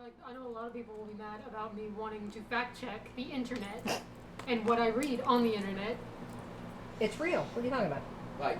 Like, I know a lot of people will be mad about me wanting to fact check the internet and what I read on the internet. It's real. What are you talking about? Like,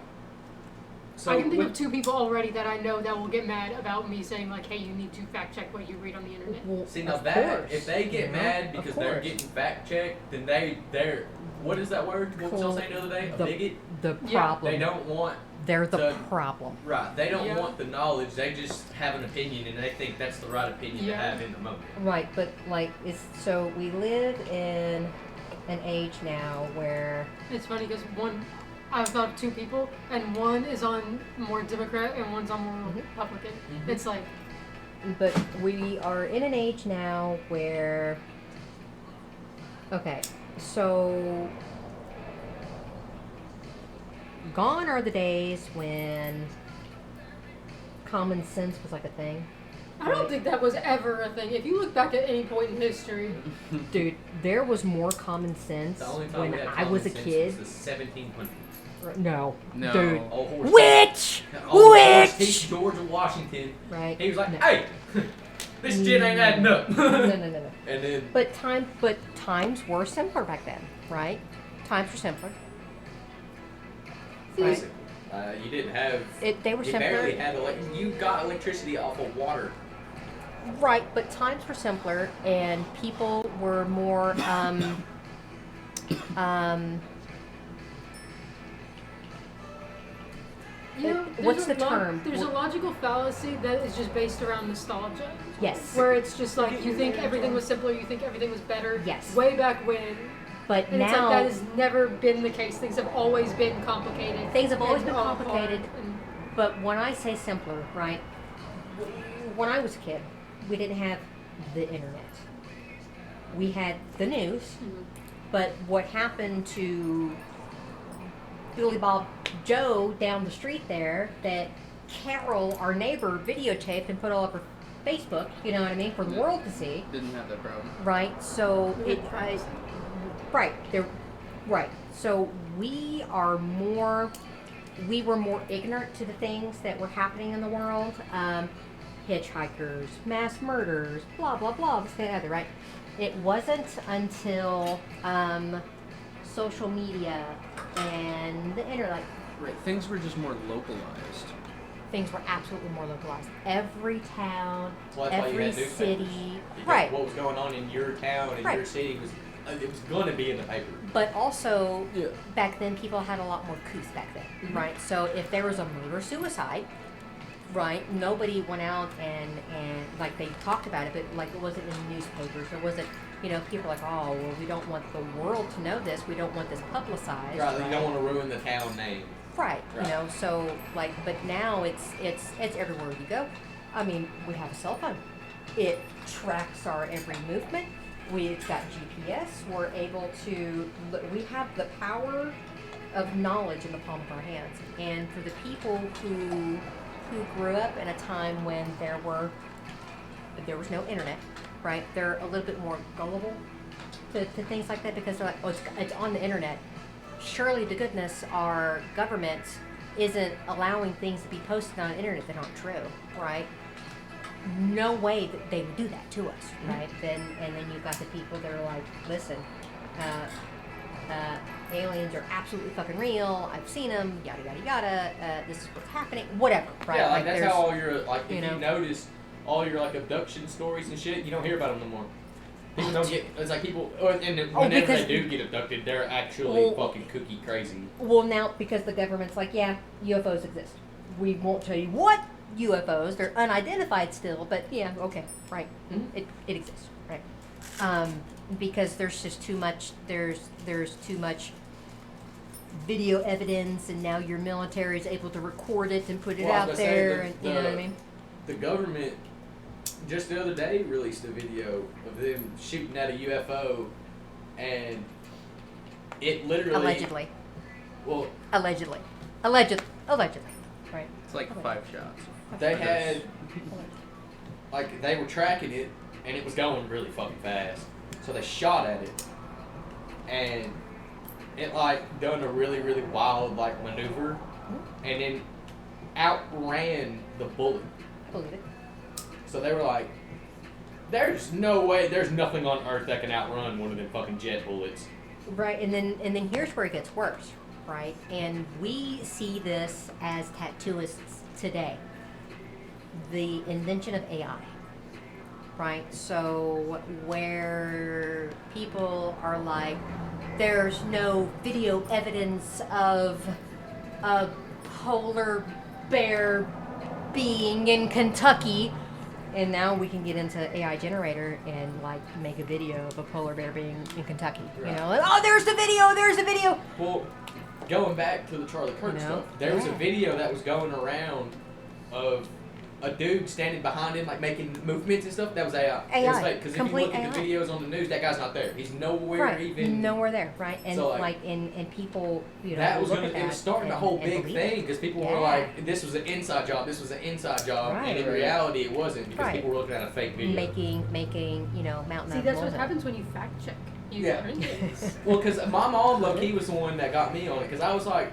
So I can think of two people already that I know that will get mad about me saying, like, hey, you need to fact check what you read on the internet. Well, see, now of that, course. if they get mad because they're course. getting fact checked, then they're, what is that word? What was y'all saying the other day? A bigot? The Yeah. problem. They don't want, They're the to- problem. right, they don't Yeah. want the knowledge, they just have an opinion and they think that's the right opinion to Yeah. have in the moment. Right, but like, so we live in an age now where It's funny because I've thought of two people, and one is on more Democrat and one's on more Republican. Mhm. It's like, but we are in an age now where, okay, so gone are the days when common sense was like a thing. I don't think that was ever a thing. If you look back at any point in history, Dude, there was more common sense The only time when we had I was a common kid. sense was the 1700s. No. No. Dude. Old horse. Which? Old horse Which? T. George Washington. Right. He was like, No. hey, this shit ain't adding up. No. And then, But times were simpler back then, right? Times were simpler. Right. listen, you didn't have, They were you simpler. barely had, you got electricity off of water. Right, but times were simpler and people were more you know, what's the term? There's a logical fallacy that is just based around nostalgia. Yes. Where it's just like, you think everything was simpler, you think everything was better. Yes. Way back when. But And now it's like, that has never been the case. Things have always been complicated. Things have always and been hard complicated. and- But when I say simpler, right? When I was a kid, we didn't have the internet. We had the news, but what happened to Billy Bob Joe down the street there that Carol, our neighbor, videotaped and put all over Facebook, you know what I mean, for the world to see, Didn't have that problem. right? So it, Right. right, there, right. So we were more ignorant to the things that were happening in the world. Hitchhikers, mass murders, blah blah blah, this that, and the other, right? It wasn't until social media and the internet, like, Right. Things were just more localized. things were absolutely more localized. Every town, Well, that's why you every had newspapers. city, Because right? what was going on in your town and Right. your city was, it was going to be in the paper. But also, Yeah. back then, people had a lot more couth back then, right? So if there was a murder-suicide, right, nobody went out and like, they talked about it, but like, it wasn't in the newspapers. It wasn't, you know, people were like, oh, well, we don't want the world to know this. We don't want this publicized. Right, you don't want to ruin the town name. Right, Right. you know, so like, but now it's everywhere you go. I mean, we have a cell phone. It tracks our every movement. We've got GPS. We're able to. We have the power of knowledge in the palm of our hands. And for the people who grew up in a time when there was no internet, right? They're a little bit more gullible to things like that because they're like, oh, it's on the internet. Surely to goodness our government isn't allowing things to be posted on the internet that aren't true, right? No way that they would do that to us, right? And then you've got the people that are like, listen, aliens are absolutely fucking real. I've seen them, yada yada yada. This is what's happening, whatever, right? Yeah, like that's there's- how all your, like, if you you, know. notice all your, like, abduction stories and shit, you don't hear about them no more. People don't get, it's like people, and whenever because- they do get abducted, they're actually Well- fucking cookie crazy. Well, now because the government's like, yeah, UFOs exist. We won't tell you what UFOs. They're unidentified still, but yeah, okay, right. Mhm. It exists, right? Because there's just too much. There's too much video evidence, and now your military is able to record it and put it Well, I out was gonna say, there, and you know what I mean. The government just the other day released a video of them shooting at a UFO, and it literally Allegedly, Well, allegedly, right? It's like 5 shots. they had like they were tracking it, and it was going really fucking fast, so they shot at it, and it like done a really really wild like maneuver, and then outran the bullet. I believe it. So they were like, there's no way, there's nothing on earth that can outrun one of them fucking jet bullets. Right, and then here's where it gets worse, right? And we see this as tattooists today. The invention of AI, right? So where people are like, there's no video evidence of a polar bear being in Kentucky. And now we can get into AI generator and like make a video of a polar bear being in Kentucky. Right. You know, and, oh, there's the video. Well, going back to the Charlie Kirk stuff, there was a video that was going around of a dude standing behind him, like making movements and stuff. That was AI. It was fake, because if you look at the videos on the news, that guy's not there. He's nowhere even. Nowhere there, right? And so, and people, you know, that was look gonna. at that It was starting a whole big thing because people were like, "This was an inside job. This was an inside job," Right. and in reality, it wasn't because Right. people were looking at a fake video. making you know mountain. See, out of that's what molehill. happens when you fact check. You Yeah. learn things. Well, because my mom, low-key, was the one that got me on it because I was like,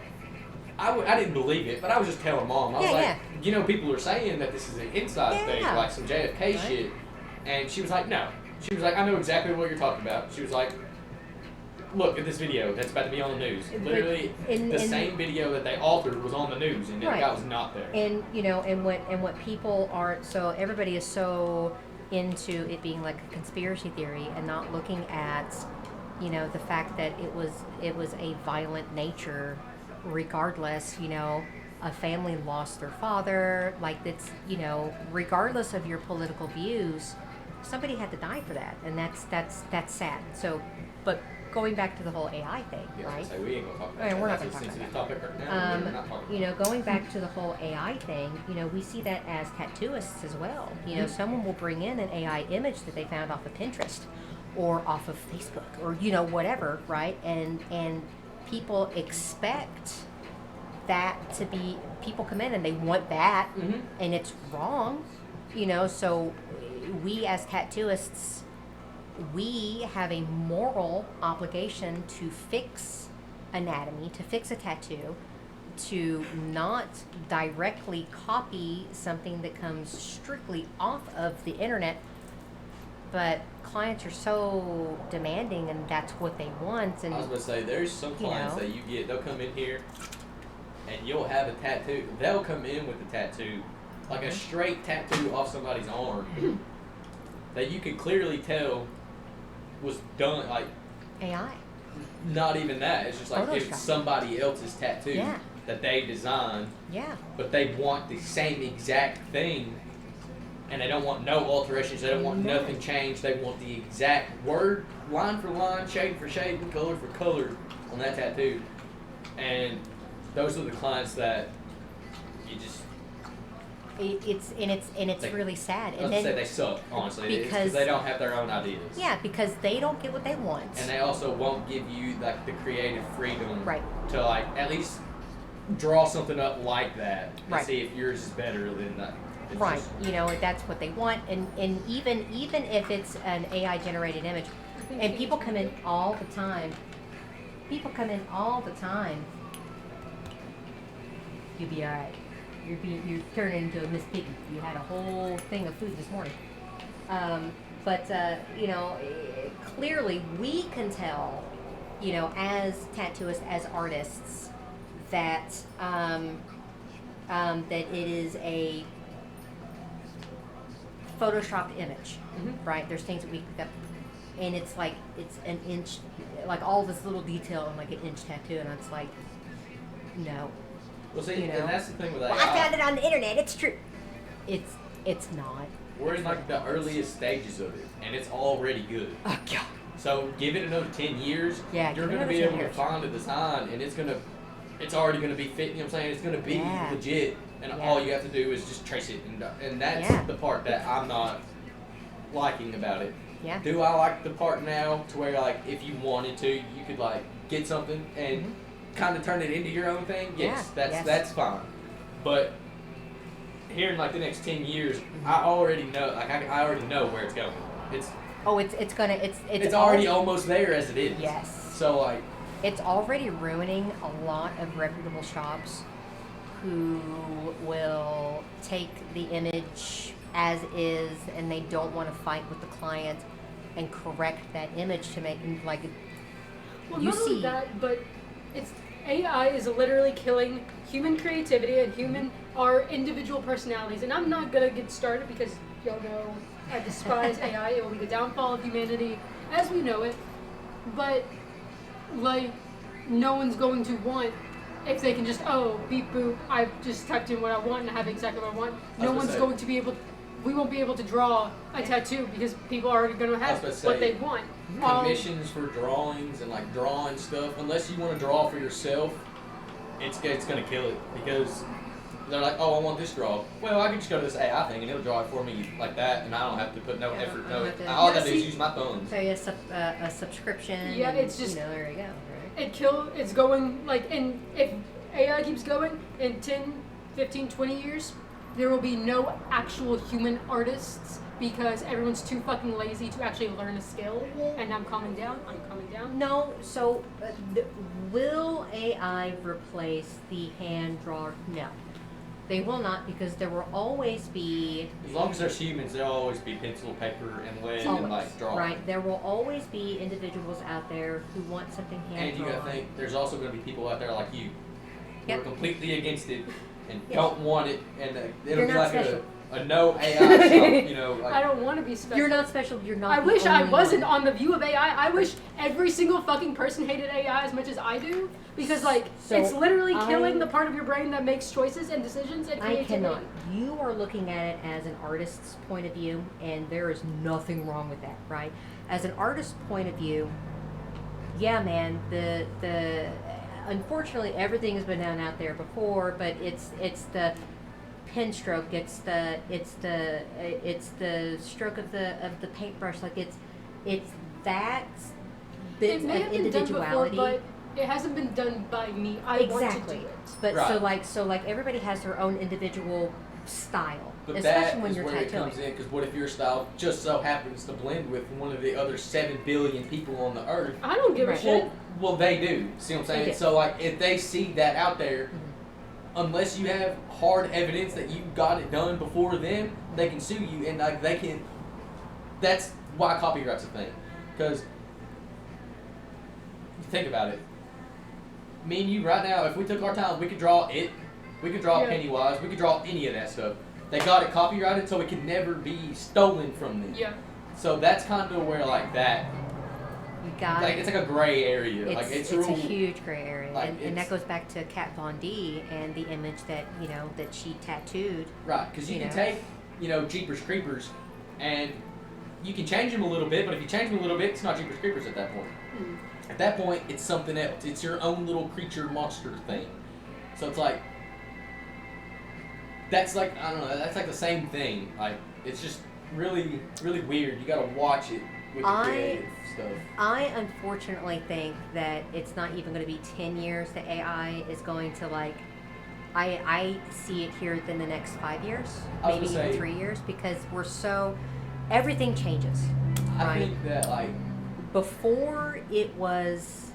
I didn't believe it, but I was just telling mom. I was like, you know, people are saying that this is an inside thing, like some JFK shit. And she was like, no. She was like, I know exactly what you're talking about. She was like, look at this video that's about to be on the news. Literally, the same video that they altered was on the news, and the guy was not there. And you know, and what people aren't, so everybody is so into it being like a conspiracy theory and not looking at, you know, the fact that it was a violent nature. Regardless, you know, a family lost their father, like it's, you know, regardless of your political views, somebody had to die for that, and that's sad. So, but going back to the whole AI thing, right? So we ain't gonna talk about Right, that. we're not That's gonna a talk sensitive about topic right now. We're not talking You know, about going back to the whole AI thing, you know, we see that as tattooists as well. You know, someone will bring in an AI image that they found off of Pinterest or off of Facebook or, you know, whatever, right? And people expect that to be, people come in and they want that, and it's wrong, you know. So we as tattooists, we have a moral obligation to fix anatomy, to fix a tattoo, to not directly copy something that comes strictly off of the internet. But clients are so demanding, and that's what they want. And I was going to say, there's some clients that you get, they'll come in here, and you'll have a tattoo. They'll come in with a tattoo, like a straight tattoo off somebody's arm, that you can clearly tell was done, like, AI. not even that. It's just like Photoshop. it's somebody else's tattoo that they designed, but they want the same exact thing, and they don't want no alterations. They don't want nothing changed. They want the exact word, line for line, shade for shade, and color for color on that tattoo. And those are the clients that you just. It's really sad. I was gonna say they suck, honestly, because they don't have their own ideas. Yeah, because they don't get what they want. And they also won't give you like the creative freedom to like at least draw something up like that and see if yours is better than that. Right, you know, that's what they want, and even if it's an AI generated image, and people come in all the time. You'll be all right. You're turning into a Miss Piggy. You had a whole thing of food this morning. But you know, clearly we can tell, you know, as tattooists, as artists, that that it is a photoshopped image, right? There's things that we pick up, and it's like it's an inch, like all this little detail on like an inch tattoo, and it's like, no. Well, see, you know? and that's the thing with AI. Well, I found it on the internet. It's true. It's not. We're in like the earliest stages of it, and it's already good. Oh God. So give it another 10 years, Yeah, you're give it going to be another able 10 to find a design, and it's already going to be fit. You know what I'm saying? It's going to be legit, and all you have to do is just trace it, and that's the part that I'm not liking about it. Yeah. Do I like the part now to where like if you wanted to, you could like get something and kind of turn it into your own thing? Yes, that's fine. But here in like the next 10 years, I already know, like I already know where it's going. It's already almost there as it is. Yes. So like, it's already ruining a lot of reputable shops who will take the image as is, and they don't want to fight with the client and correct that image to make like. Well, You not only see- that, but it's AI is literally killing human creativity and our individual personalities. And I'm not gonna get started because y'all know I despise AI. It will be the downfall of humanity as we know it. But like, no one's going to want if they can just beep boop. I've just typed in what I want and I have exactly what I want. No one's going to be able. We won't be able to draw a tattoo because people are already going to have was what about to they say, want. Commissions for drawings and like drawing stuff, unless you want to draw for yourself, it's gonna kill it because they're like, oh, I want this draw. Well, I can just go to this AI thing and it'll draw it for me like that, and I don't have to put no Yeah, effort. I No, don't have to- all I Yeah, gotta do is see- use my thumbs. So a subscription. Yeah, and, it's just- there you go. Right? It's going like, and if AI keeps going in 10, 15, 20 years, there will be no actual human artists because everyone's too fucking lazy to actually learn a skill. And I'm calming down. No, so will AI replace the hand drawer? No, they will not, because there will always be As long as there's humans, there'll always be pencil, paper, and lead, and always, like drawing. right. There will always be individuals out there who want something hand And you drawn. gotta think, there's also gonna be people out there like you who Yep. are completely against it and Yes. don't want it, and it'll You're be not like special. a no AI shop, you know. Like, I don't want to be special. You're not special. You're not. I the wish I only wasn't one. on the View of AI. I wish every single fucking person hated AI as much as I do because like So it's literally killing I- the part of your brain that makes choices and decisions and I creativity. cannot. You are looking at it as an artist's point of view, and there is nothing wrong with that, right? As an artist's point of view, yeah, man. The unfortunately everything has been done out there before, but it's the pen stroke. It's the stroke of the paintbrush. Like it's that bit It may of have been done before, individuality. but it hasn't been done by me. I want Exactly. to do it. But Right. so like everybody has their own individual style, but especially that when is you're where it tattooing. comes in, because what if your style just so happens to blend with one of the other 7 billion people on the earth? I don't give Right. a shit. Well, they do. See what I'm They saying? do. So, like, if they see that out there, Mm-hmm. unless you have hard evidence that you got it done before them, they can sue you, and like they can. That's why copyright's a thing, because think about it. Me and you right now, if we took our time, we could draw it. We could draw Yeah. Pennywise. We could draw any of that stuff. They got it copyrighted, so it can never be stolen from them. Yeah. So that's kind of where like that. You got Like it's like a gray area. it's, Like it's a real. huge gray area, like, and that it's- goes back to Kat Von D and the image that that she tattooed. Right, because you You can know. take, Jeepers Creepers, and you can change them a little bit, but if you change them a little bit, it's not Jeepers Creepers at that point. Mm. At that point, it's something else. It's your own little creature monster thing. So it's like, that's like, I don't know, that's like the same thing. Like, it's just really, really weird. You gotta watch it with the I- creative stuff. I unfortunately think that it's not even going to be 10 years that AI is going to I see it here within the next 5 years, I was maybe gonna even say- 3 years, because everything changes. I Right. think that, like, Before it was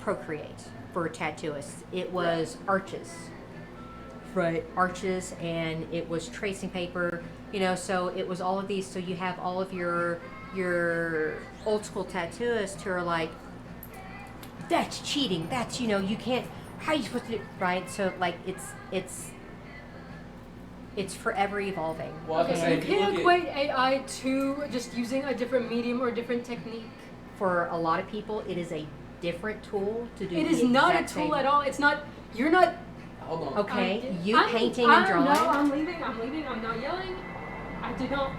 Procreate for tattooists. It was Arches. Right. Arches, and it was tracing paper, so it was all of these. So you have all of your old school tattooists who are like, that's cheating. That's, you can't, how are you supposed to do, right? So like it's forever evolving. Well, I was gonna say, You if you can't look equate AI to just using a different medium or a different technique. For a lot of people, it is a different tool to do It the is not a exact tool same- at all. It's not. You're not. hold on. Okay, you I'm- painting and drawing. No, I'm leaving. I'm not yelling. I did not.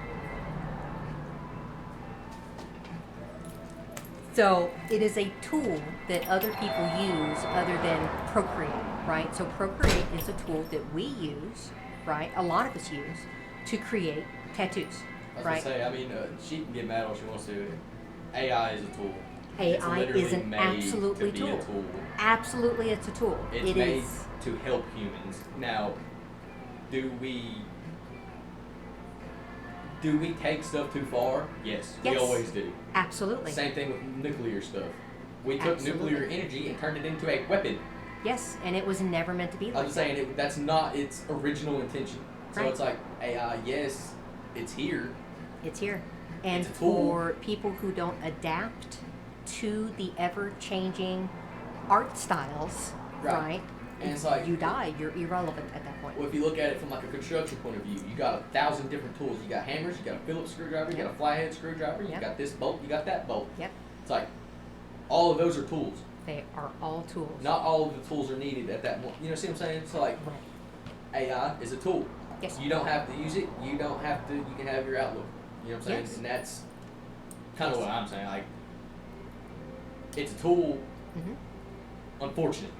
So it is a tool that other people use other than Procreate, right? So Procreate is a tool that we use, right? A lot of us use to create tattoos, I was right? gonna say, I mean, she can get mad all she wants to. AI is a tool. It's AI literally is an made absolutely to be tool. a tool. Absolutely, it's a tool. It's It made is. to help humans. Now, do we take stuff too far? Yes, we Yes. always do. Absolutely. Same thing with nuclear stuff. We took Absolutely. nuclear energy and turned it into a weapon. Yes, and it was never meant to be I like was that. saying that's not its original intention. So Right. it's like AI, yes, it's here. It's here. And It's a tool. for people who don't adapt to the ever-changing art styles, Right. right? And it's like You die. You're irrelevant at that point. Well, if you look at it from like a construction point of view, you got 1,000 different tools. You got hammers, you got a Phillips screwdriver, you got a flathead screwdriver, you Yep. got this bolt, you got that bolt. Yep. It's like all of those are tools. They are all tools. Not all of the tools are needed at that moment. You know, see what I'm saying? It's like Right. AI is a tool. Yes. You don't have to use it. You don't have to. You can have your outlook. You know what I'm saying? Yes. And that's kind of what I'm saying. Like, it's a tool. Mhm. Unfortunately,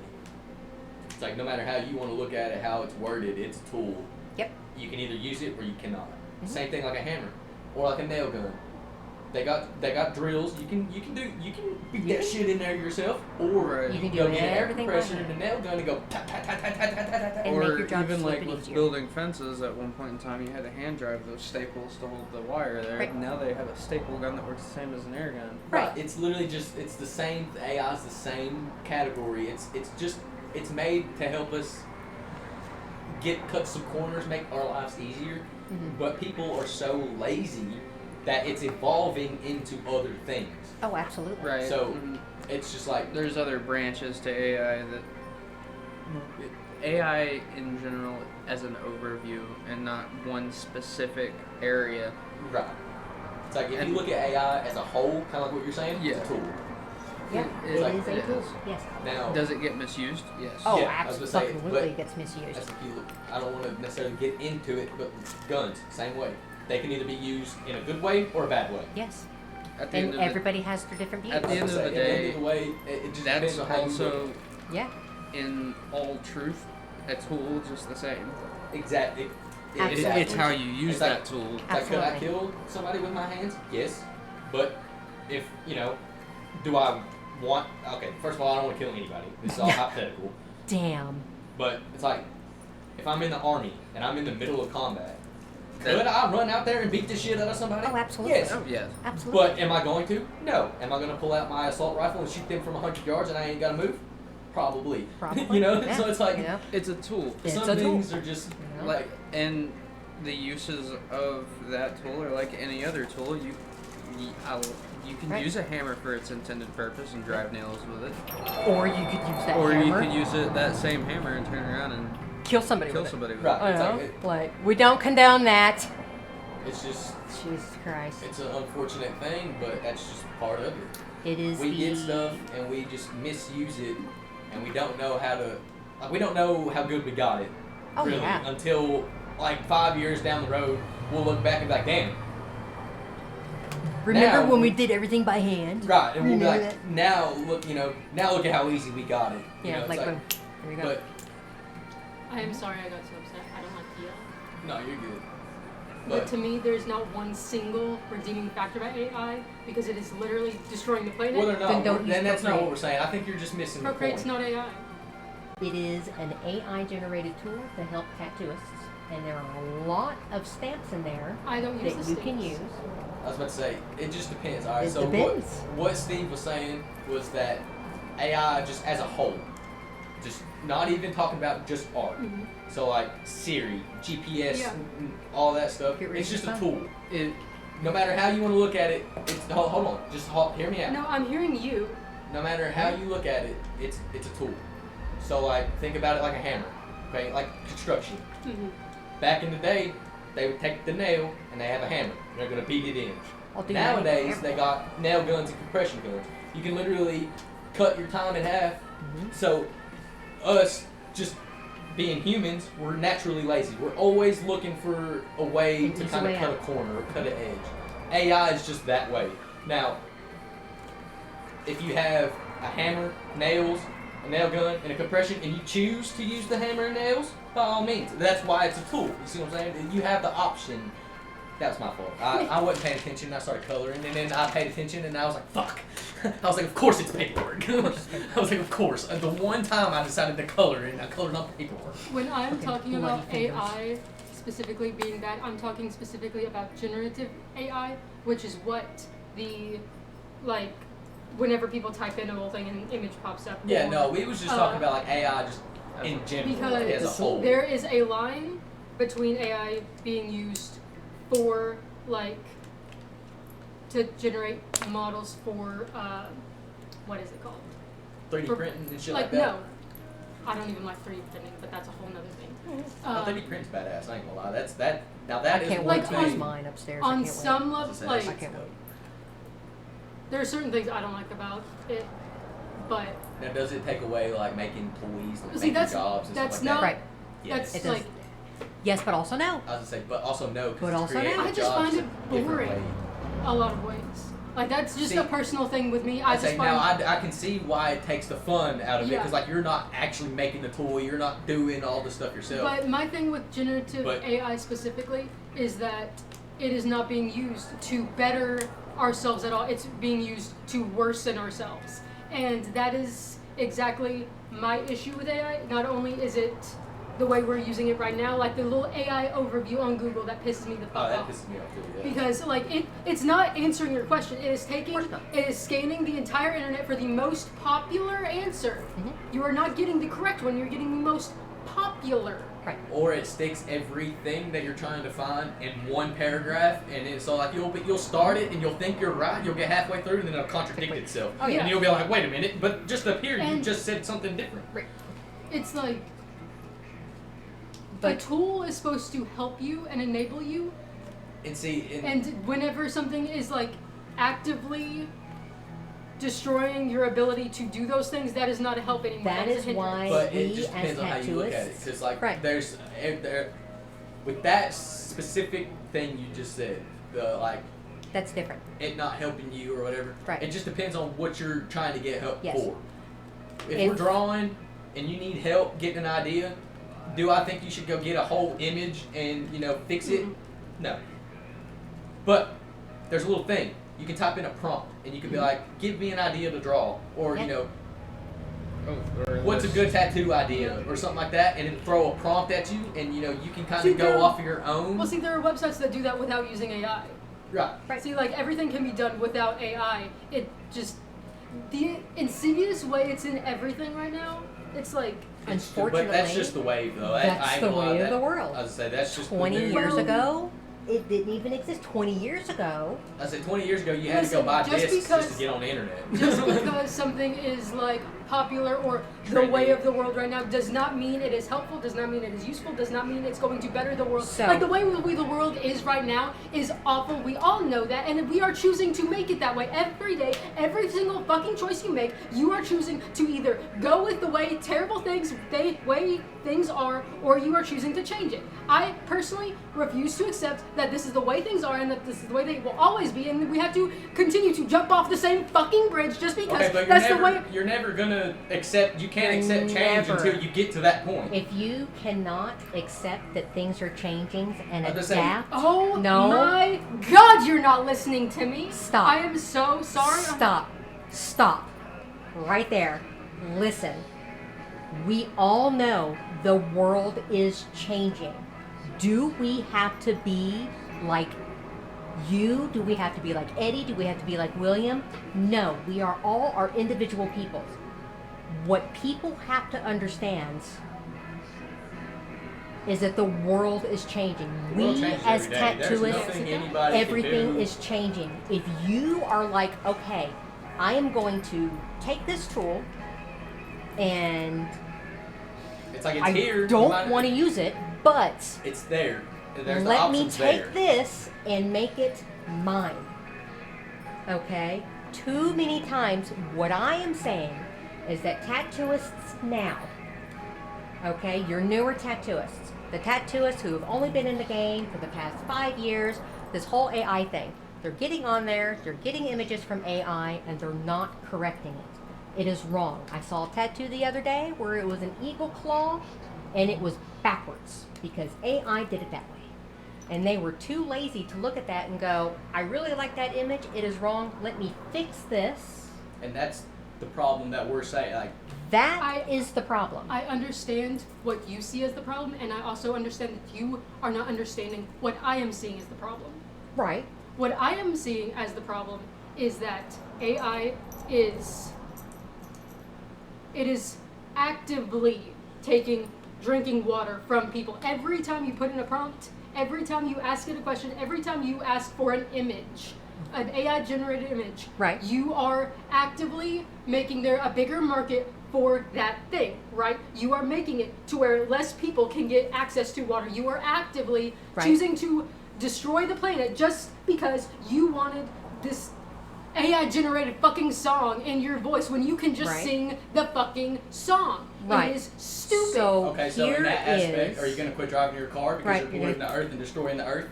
it's like no matter how you want to look at it, how it's worded, it's a tool. Yep. You can either use it or you cannot. Mhm. Same thing like a hammer or like a nail gun. They got drills. You can beat Yeah. that shit in there yourself, or Right. You you can can go do get an air everything by compressor hand. and a nail gun and go tap tap tap tap tap tap tap tap. And or make your job even just a like little bit with easier. building fences, at one point in time you had to hand drive those staples to hold the wire there. Right. Now they have a staple gun that works the same as an air gun. Right. It's literally just it's the same. AI is the same category. It's made to help us cut some corners, make our lives easier. Mhm. But people are so lazy that it's evolving into other things. Oh, absolutely. Right. So- and It's just like there's other branches to AI that AI in general as an overview and not one specific area. right. It's like if And- you look at AI as a whole, kind of like what you're saying, Yeah. it's a tool. Yeah, It- it like- is a it tool. is. Yes. Now, Does it get misused? Yes. Oh, Yeah, I was gonna say, absolutely but- gets misused. that's if you look, I don't want to necessarily get into it, but guns, same way. They can either be used in a good way or a bad way. Yes. At the And end of the everybody has their different views. At the I end was of gonna the say, at day, the end of the way, it just that's depends on how you look also Yeah. in all truth a tool just the same. Exactly. Absolutely. It's how you use It's like- that tool. It's like, could I Absolutely. kill somebody with my hands? Yes. But if, do I want, okay, first of all, I don't want to kill anybody. This is all hypothetical. Damn. But it's like, if I'm in the army and I'm in the middle of combat, That- could I run out there and beat the shit out of somebody? Oh, absolutely. Yes. Oh yes. Absolutely. But am I going to? No. Am I going to pull out my assault rifle and shoot them from 100 yards and I ain't got to move? Probably. Probably. Yeah. So it's like, You know? It's a tool. It's some a tool. things are just Yeah. like, And the uses of that tool are like any other tool. You can Right. use a hammer for its intended purpose and drive nails with it, Or you could use that or hammer, you could use that same hammer and turn around and kill somebody kill with somebody with Right. it. It's I like know. it- Like, we don't condone that. it's just, Jesus Christ. it's an unfortunate thing, but that's just part of it. It is We the... get stuff and we just misuse it, and we don't know how to. Like, we don't know how good we got it. Oh, really, yeah. until like 5 years down the road, we'll look back and be like, "Damn!" Remember now- when we did everything by hand? Right, and we'll be Remember like, that? "Now look, now look at how easy we got it." You Yeah, know, it's like, when... There you go. But I am sorry I got so upset. I don't like to yell. no, you're good. But to me, there's not one single redeeming factor about AI because it is literally destroying the planet. well, they're not. Then don't use Then that's not what Procreate. we're saying. I think you're just missing the Procreate's point. not AI. It is an AI-generated tool to help tattooists, and there are a lot of stamps in there I don't use that the you can stamps. use. I was about to say, it just depends. All right, It so depends. what Steve was saying was that AI just as a whole, just not even talking about just art. Mhm. So like Siri, GPS, Yeah. all that stuff. Get rid It's of just a your tool. It, no matter how you want to look at it, it's hold on, just hear me out. No, I'm hearing you. No matter how you look at it, it's a tool. So like think about it like a hammer, okay? Like construction. Mhm. Back in the day, they would take the nail and they have a hammer. And they're gonna beat it in. I'll do that with Nowadays, a they hammer. got nail guns and compression guns. You can literally cut your time in half. Mhm. So, us just being humans, we're naturally lazy. We're always looking for a way An to easy kind of way cut out. a corner or cut an edge. AI is just that way. Now, if you have a hammer, nails, a nail gun, and a compression, and you choose to use the hammer and nails, by all means. That's why it's a tool. You see what I'm saying? You have the option. That was my fault. I wasn't paying attention. I started coloring, and then I paid attention, and I was like, "Fuck!" I was like, "Of course it's paperwork." I was like, "Of course." The one time I decided to color it, I colored on paperwork. When I'm Okay, talking bloody about fingers. AI specifically being that, I'm talking specifically about generative AI, which is what the, like, whenever people type in a little thing and an image pops up. Yeah, or- no, we was just talking about like AI just in general, Because as a whole. there is a line between AI being used for like to generate models for what is it called? 3D For- printing and shit like like that. no, I don't even like 3D printing, but that's a whole nother thing. Oh, 3D printing's badass. I ain't gonna lie. That's that. Now that I is can't one wait to like use thing. mine upstairs. I On can't some I level, was gonna like say, I can't wait. there are certain things I don't like about it, but Now, does it take away like making toys, like See, making that's- jobs and that's stuff like not- that? Right. Yes. that's It does. like Yes, but also no. I was gonna say, but also no, But because also creating no. I just jobs find it a different boring. way. a lot of ways. Like that's just See, a personal thing with me. I I just say find now I can see why it takes the fun out of it Yeah. because like you're not actually making the toy, you're not doing all the stuff yourself. But my thing with generative But- AI specifically is that it is not being used to better ourselves at all. It's being used to worsen ourselves. And that is exactly my issue with AI. Not only is it the way we're using it right now, like the little AI overview on Google that pisses me the Oh, fuck that off. pisses me off too. Yeah. Because like it's not answering your question. It is taking, Of course not. it is scanning the entire internet for the most popular answer. Mhm. You are not getting the correct one. You're getting the most popular. Right. Or it sticks everything that you're trying to find in one paragraph, and it's so like you'll start it and you'll think you're right, you'll get halfway through, and then it'll contradict itself. Oh, yeah. And you'll be like, wait a minute, but just up here you And- just said something different. It's like But- a tool is supposed to help you and enable you, And see, and whenever something is like actively destroying your ability to do those things, that is not a help anymore. That is a is hindrance. why but it we just as depends on how you look at it. tattooists, Because like right. there's there, with that specific thing you just said, the like that's different. it not helping you or whatever. Right. It just depends on what you're trying to get help Yes. for. If If- we're drawing and you need help getting an idea, do I think you should go get a whole image and fix it? Mhm. No. But there's a little thing. You can type in a prompt and you can be like, give me an idea to draw, or Yeah. Or what's a this- good tattoo idea or something like that, and then throw a prompt at you, and you can kind See, of there- go off of your own. Well, see, there are websites that do that without using AI. Right. Right. See, like everything can be done without AI. It just the insidious way it's in everything right now. It's like Unfortunately, But that's just the wave, though. I that's ain't the gonna lie, way of that- the world. I was say that's just 20 the new. years Well- ago, it didn't even exist. 20 years ago, I said 20 years ago you had to Listen, go buy just discs just because- to get on the internet. just because something is like popular or the Trendy. way of the world right now does not mean it is helpful, does not mean it is useful, does not mean it's going to better the world. So- Like the way the world is right now is awful. We all know that, and we are choosing to make it that way every day. Every single fucking choice you make, you are choosing to either go with the way terrible things are, or you are choosing to change it. I personally refuse to accept that this is the way things are and that this is the way they will always be, and we have to continue to jump off the same fucking bridge just because Okay, but that's the way. you're never gonna accept. You can't You're accept change never. until you get to that point. if you cannot accept that things are changing and I'm just saying- adapt, Oh No. my God, you're not listening to me. Stop. I am so sorry. Stop. Right there. Listen. We all know the world is changing. Do we have to be like you? Do we have to be like Eddie? Do we have to be like William? No, we are all our individual peoples. What people have to understand is that the world is changing. The world We changes as every day. There's tattooists, nothing anybody everything can do. is changing. If you are like, okay, I am going to take this tool and It's like it's I here. you don't might- want to use it, but It's there. There's the let me options take there. this and make it mine. Okay? Too many times, what I am saying is that tattooists now, okay, your newer tattooists, the tattooists who have only been in the game for the past 5 years, this whole AI thing, they're getting on there, they're getting images from AI, and they're not correcting it. It is wrong. I saw a tattoo the other day where it was an eagle claw, and it was backwards because AI did it that way. And they were too lazy to look at that and go, I really like that image, it is wrong, let me fix this. And that's the problem that we're saying. Like, That is the problem. I understand what you see as the problem, and I also understand that you are not understanding what I am seeing as the problem. Right. What I am seeing as the problem is that AI is actively taking drinking water from people. Every time you put in a prompt, every time you ask it a question, every time you ask for an image, an AI generated image, Right. you are actively making there a bigger market for that thing, right? You are making it to where less people can get access to water. You are actively Right. choosing to destroy the planet just because you wanted this AI generated fucking song in your voice when you can just Right. sing the fucking song. Right. It is stupid. So Okay, so in here that aspect, is are you going to quit driving your car because Right, you're you're polluting the earth and destroying the earth?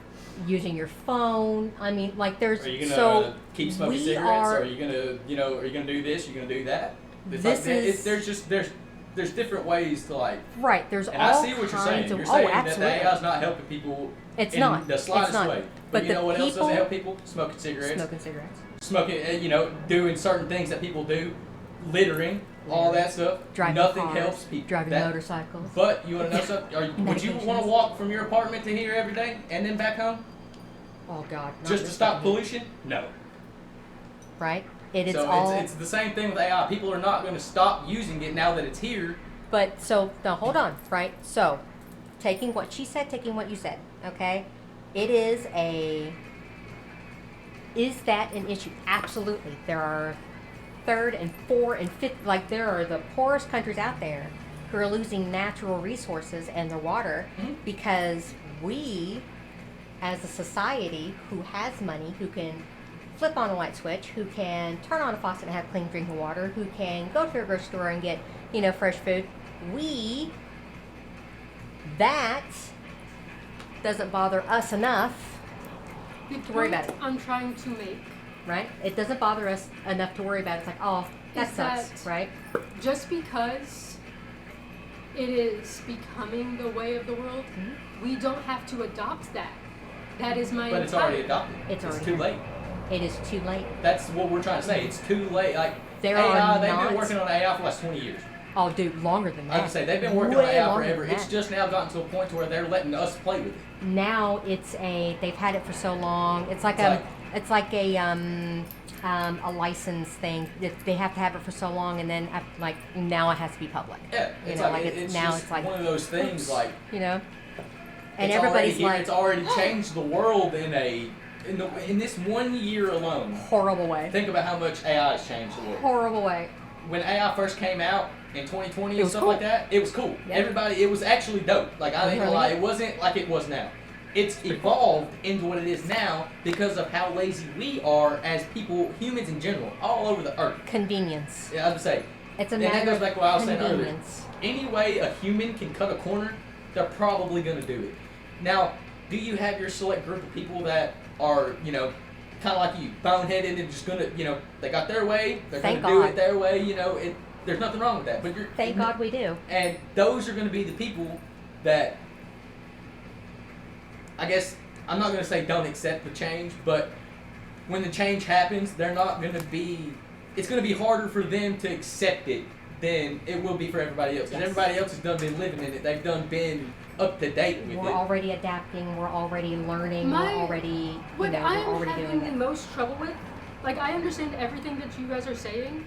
using your phone. I mean, like there's Are you gonna so keep smoking we cigarettes? are- Are you gonna, are you gonna do this? You gonna do that? It's This like, is- there's different ways to like. right. There's And all I see what you're kinds saying. of You're saying that absolutely. the AI's not helping people It's in not. the It's slightest not. way. But you the know what else people- doesn't help people? Smoking cigarettes. Smoking cigarettes, Smoking, doing certain things that people do, littering, all that stuff. driving Nothing cars, helps people. driving That- motorcycles. But you want to know something? Would you want Medications. to walk from your apartment to here every day and then back home Oh God! not just to this stop fucking- pollution? No. Right. It is So all. it's the same thing with AI. People are not going to stop using it now that it's here. But so now hold on, right? So taking what she said, taking what you said, okay? It is a is that an issue? Absolutely. There are third and fourth and fifth like there are the poorest countries out there who are losing natural resources and their water Mhm. because we as a society who has money, who can flip on a light switch, who can turn on a faucet and have clean drinking water, who can go to a grocery store and get, fresh food. That doesn't bother us enough, The to worry about point it. I'm trying to make, right? It doesn't bother us enough to worry about it. It's like, oh, that Is sucks, that- right? just because it is becoming the way of the world, Mhm. we don't have to adopt that. That is my But it's entire- already adopted. It's already too late. It is too late. That's what we're trying to say. It's too late. Like There AI, are they've not- been working on AI for like 20 years. Oh, dude, longer than I that. would say they've been working Way on AI longer forever. than It's that. just now gotten to a point to where they're letting us play with it. Now they've had it for so long. It's like It's a license thing. They have to have it for so long, and then now it has to be public. Yeah, You it's know, like like it's now just it's like one of those things. Like you know, and it's everybody's already, like it's already changed the world in this 1 year alone. horrible way, Think about how much AI has changed the world. horrible way. When AI first came out in 2020 It and was stuff cool. like that, it was cool. Yeah. Everybody, it was actually dope. Like I ain't gonna Really? lie, it wasn't like it was now. It's evolved into what it is now because of how lazy we are as people, humans in general, all over the earth. Convenience. Yeah, I was gonna say, It's a and that matter goes of back to what I was saying earlier. convenience. Any way a human can cut a corner, they're probably gonna do it. Now, do you have your select group of people that are, kind of like you, boneheaded and just gonna, they got their way, they're Thank gonna do God. it their way, there's nothing wrong with that. But Thank God we do. And those are going to be the people that, I guess, I'm not going to say don't accept the change, but when the change happens, they're not going to be, it's going to be harder for them to accept it than it will be for everybody else. Because Yes. everybody else has done been living in it. They've done been up to date with We're it. already adapting. We're already learning. My- we're already, What we're I'm already having doing the it. most trouble with, like I understand everything that you guys are saying.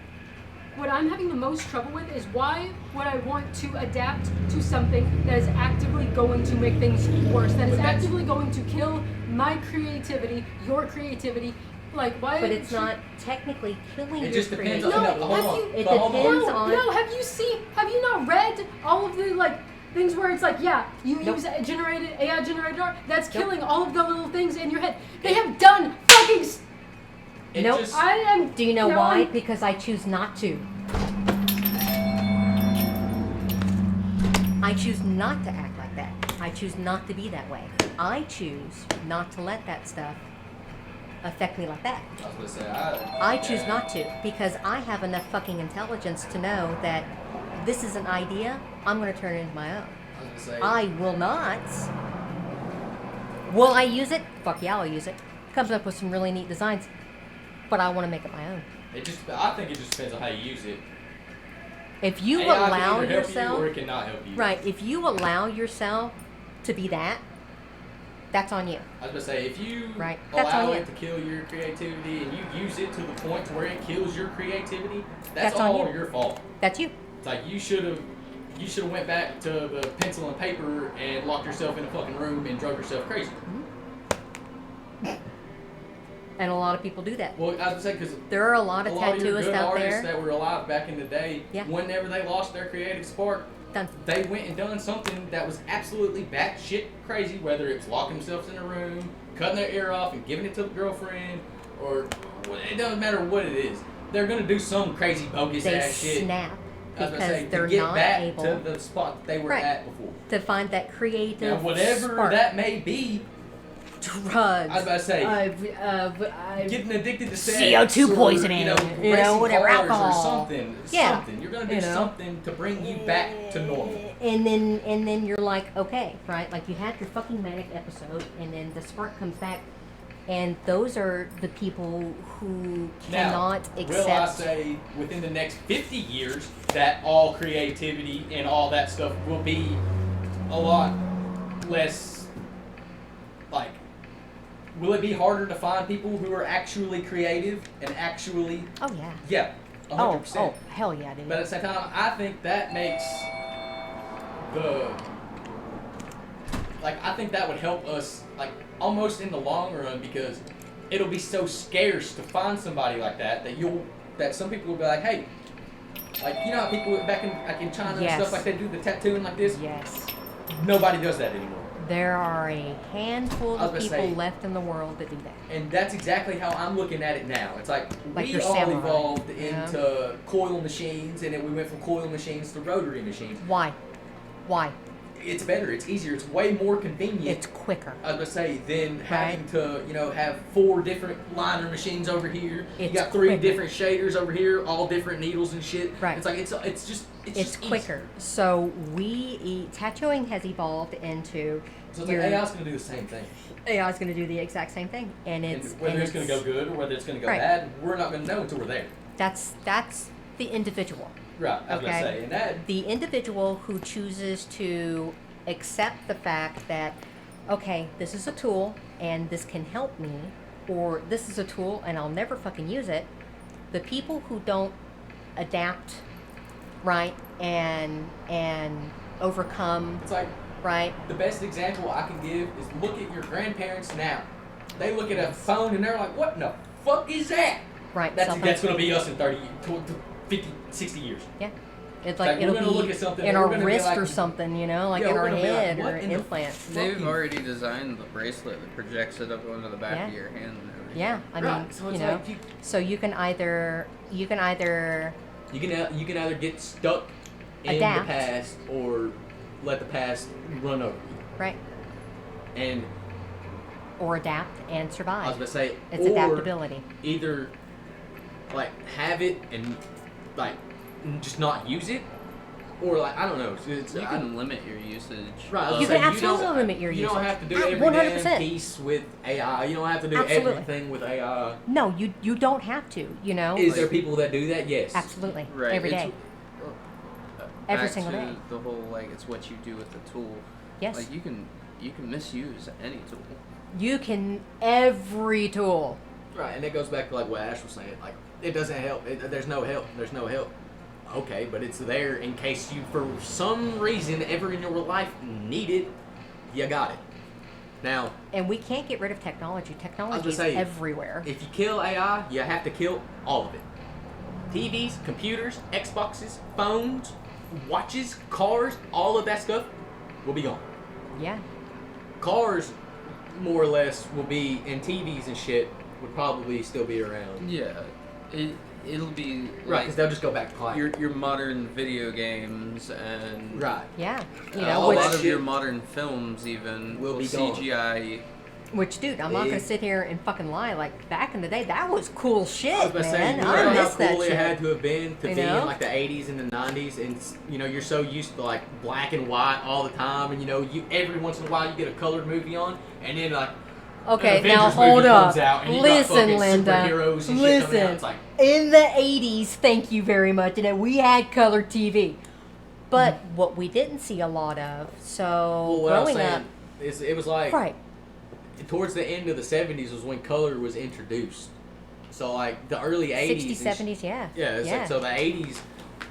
What I'm having the most trouble with is why would I want to adapt to something that is actively going to make things worse, that is But that's- actively going to kill my creativity, your creativity. Like why? But it's should- not technically killing It your just depends creativity. on, No, hold have on. you- It But hold on. depends No, on- no. Have you not read all of the things where it's like, yeah, you Nope. use AI generated art. That's Nope. killing all of the little things in your head. They have done fucking. It Nope. just- I am. Do you know no, why? I'm- Because I choose not to. I choose not to act like that. I choose not to be that way. I choose not to let that stuff affect me like that. I was going to say, I choose not to because I have enough fucking intelligence to know that this is an idea, I'm going to turn it into my own. I was going to say, I will not. Will I use it? Fuck yeah, I'll use it. Comes up with some really neat designs, but I want to make it my own. I think it just depends on how you use it. If you AI allow can either help yourself, you or it cannot help you. right? If you allow yourself to be that, that's on you. I was gonna say, if you Right. That's allow on it you. to kill your creativity and you use it to the point to where it kills your creativity, that's That's on all you. your fault. That's you. It's like you should have you should have went back to the pencil and paper and locked yourself in a fucking room and drove yourself crazy. And a lot of people do that. Well, I was say because There are a lot of your tattooists good out artists there. that were alive back in the day, Yeah. whenever they lost their creative spark, Done. they went and done something that was absolutely batshit crazy, whether it's locking themselves in a room, cutting their ear off and giving it to the girlfriend, or it doesn't matter what it is. They're gonna do some crazy bogus They ass shit. snap I was gonna because say, they're to get not back able to the spot that they were Right. at before. to find that creative Now, whatever spark. that may be, Drugs. I was about to say, I've getting addicted to sex, CO2 or, poisoning, you know, you know, racing whatever, cars alcohol. or something. Yeah. Something. You're gonna do You know. something to bring you back to normal. And then you're like, okay, right? Like you had your fucking manic episode, and then the spark comes back, and those are the people who cannot Now, accept. will I say within the next 50 years that all creativity and all that stuff will be a lot less, like, will it be harder to find people who are actually creative and actually, Oh yeah. yeah, 100%. Oh hell yeah, dude. But at the same time, I think that makes I think that would help us, like, almost in the long run, because it'll be so scarce to find somebody like that that some people will be like, hey, like, you know how people back in China and Yes. stuff, like, they do the tattooing like this? Yes. Nobody does that anymore. There are a handful I was of gonna people say- left in the world that do that. And that's exactly how I'm looking at it now. It's like Like we your all samurai, evolved yeah. into coil machines, and then we went from coil machines to rotary machines. Why? Why? It's better. It's easier. It's way more convenient. It's quicker. I was gonna say, than having to, have 4 different liner machines over here. It's you got 3 quicker. different shaders over here, all different needles and shit. Right. It's like it's It's just quicker. So tattooing has evolved into Easy. So it's your like AI's gonna do the same thing. AI is going to do the exact same thing, and And it's whether and it's gonna go good or whether it's gonna go Right. bad, we're not gonna know until we're there. That's the individual. Right. I was Okay. gonna say, and that The individual who chooses to accept the fact that, okay, this is a tool and this can help me, or this is a tool and I'll never fucking use it. The people who don't adapt, right, and overcome, it's like right, the best example I can give is look at your grandparents now. They look at a phone and they're like, "What in the fuck is that?" right. That's cell that's phone. gonna be us in 30, 50, 60 years. Yeah. It's Like, like we're it'll gonna look be at something in and our we're gonna be wrist like- or something, you know, like Yeah, in we're our gonna be like, head "What or in the implant. They've fucking- already designed the bracelet that projects it up onto the back Yeah. of your hand and everything. Yeah, I mean, Right, so it's you know, like so you can either you can either get stuck in Adapt. the past or let the past run over you. right And or adapt and I was survive. gonna say, It's or adaptability. either like have it and like just not use it, or like I don't know. It's, You I- can limit your usage. Right, I was You gonna can say, absolutely don't- limit your You don't usage. have to do Ah, every 100%. damn piece with AI. You don't have to do Absolutely. everything with AI. No, you don't have to. You know, Is there people that do that? Yes. absolutely Right. every it's- day. Back Every single to day. The whole it's what you do with the tool. Yes, Like you can misuse any tool. you can every tool. Right, and it goes back to like what Ash was saying. Like it doesn't help. There's no help. There's no help. Okay, but it's there in case you, for some reason, ever in your life need it. You got it. Now, And we can't get rid of technology. Technology is say, everywhere. if you kill AI, you have to kill all of it. TVs, computers, Xboxes, phones, watches, cars, all of that stuff will be gone. Yeah. Cars, more or less, will be, and TVs and shit would probably still be around. Yeah. It'll be Right, because they'll just go back to classic. your modern video games and Right. Yeah. You Uh, know, all a that lot of shit your modern films even will be gone. CGI. which, dude, I'm not gonna It- sit here and fucking lie. Like back in the day, that was cool shit, I was about to say, man. you I know how miss that cool it shit. had to have been to You be know? in like the 80s and the 90s, and you're so used to like black and white all the time, and you every once in a while you get a colored movie on, and then like Okay, an now Avengers hold movie up. comes out, and you got Listen, fucking Linda. superheroes and shit coming out. It's Listen. like, In the 80s, thank you very much, and we had color TV. But what we didn't see a lot of, so well, what I was growing saying up, is it was like right? towards the end of the 70s was when color was introduced. So like the early 80s, 60s, 70s, yeah. Yeah, it's like so the 80s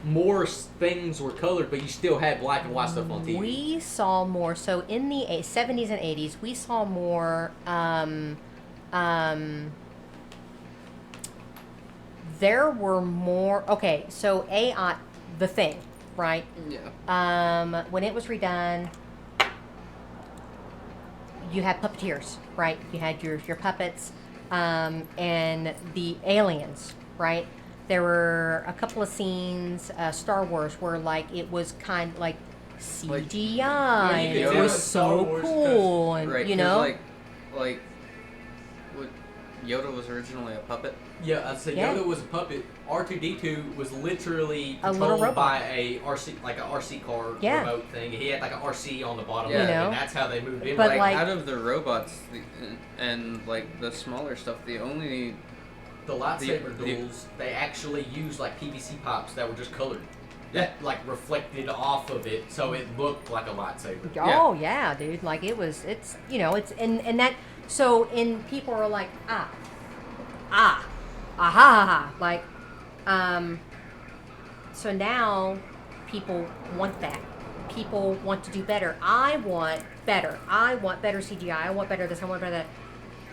more things were colored, but you still had black and white stuff on TV. We saw more. So in the 70s and 80s, we saw more. There were more. Okay, so AI, the thing, right? Yeah. When it was redone, you had puppeteers, right? You had your puppets, and the aliens, right? There were a couple of scenes, Star Wars, where like it was kind of like CGI, Well, you and could it tell was it's Star so Wars 'cause- cool, and Right. you 'cause, know, like, what, Yoda was originally a puppet. Yeah, I'd say Yeah. Yoda was a puppet. R2D2 was literally A little controlled robot. by a RC, like a RC car Yeah. remote thing. He had like an RC on the bottom Yeah. of it, You know? and that's how they moved in. But, like- out of the robots and like the smaller stuff, the only the lightsaber the- duels, they actually used like PVC pipes that were just colored. That like reflected off of it, so it looked like a lightsaber. oh yeah, dude, like it's you know, it's and that so and people are like aha, like so now people want that. People want to do better. I want better. I want better CGI. I want better this. I want better that.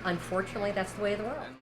Unfortunately, that's the way of the world.